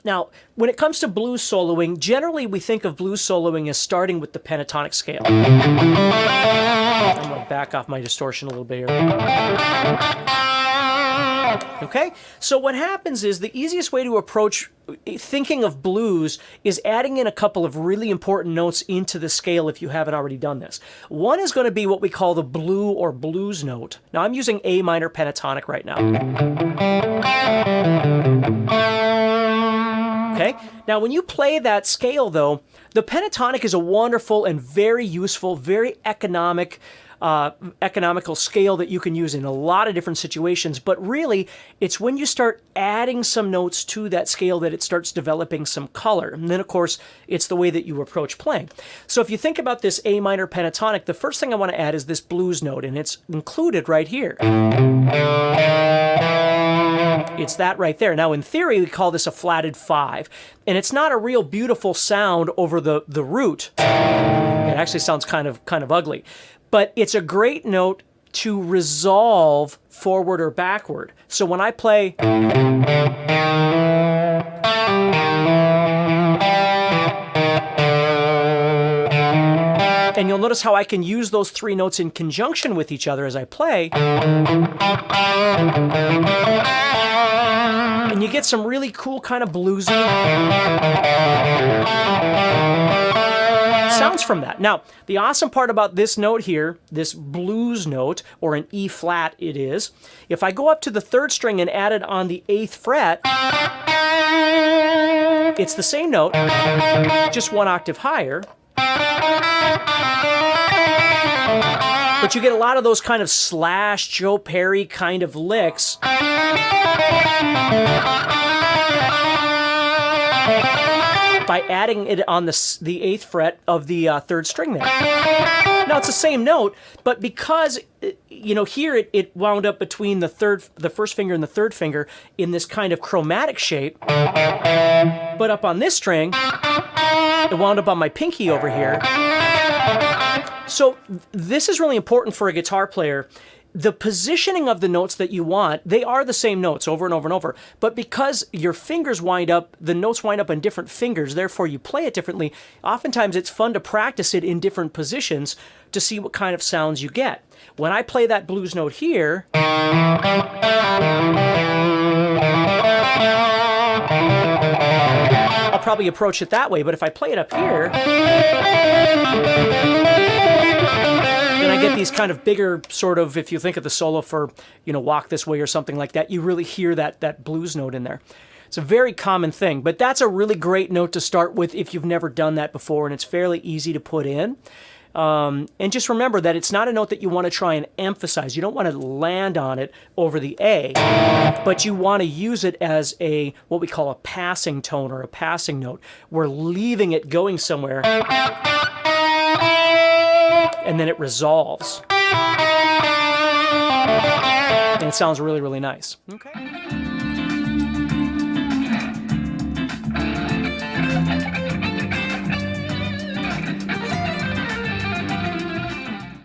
Now, when it comes to blues soloing, generally we think of blues soloing as starting with the pentatonic scale. I'm going to back off my distortion a little bit here. Okay, so what happens is the easiest way to approach thinking of blues is adding in a couple of really important notes into the scale if you haven't already done this. One is going to be what we call the blue or blues note. Now I'm using A minor pentatonic right now. Okay, now when you play that scale though, the pentatonic is a wonderful and very useful, very economical scale that you can use in a lot of different situations, but really it's when you start adding some notes to that scale that it starts developing some color. And then of course it's the way that you approach playing. So if you think about this A minor pentatonic, the first thing I want to add is this blues note, and it's included right here. It's that right there. Now in theory we call this a flatted 5, and it's not a real beautiful sound over the root. It actually sounds kind of ugly. But it's a great note to resolve forward or backward. So when I play, and you'll notice how I can use those three notes in conjunction with each other as I play, and you get some really cool kind of bluesy sounds from that. Now, the awesome part about this note here, this blues note, or an E flat it is, if I go up to the 3rd string and add it on the 8th fret, it's the same note, just 1 octave higher. But you get a lot of those kind of slash Joe Perry kind of licks by adding it on the 8th fret of the 3rd string there. Now it's the same note, but because here it wound up between the 1st finger and the 3rd finger in this kind of chromatic shape, but up on this string it wound up on my pinky over here. So this is really important for a guitar player. The positioning of the notes that you want, they are the same notes over and over and over, but because your fingers the notes wind up on different fingers, therefore you play it differently, oftentimes it's fun to practice it in different positions to see what kind of sounds you get. When I play that blues note here, I'll probably approach it that way, but if I play it up here, then I get these kind of bigger sort of, if you think of the solo for, Walk This Way or something like that, you really hear that blues note in there. It's a very common thing, but that's a really great note to start with if you've never done that before, and it's fairly easy to put in. And just remember that it's not a note that you want to try and emphasize. You don't want to land on it over the A, but you want to use it as what we call a passing tone or a passing note. We're leaving it going somewhere, and then it resolves. And it sounds really, really nice. Okay.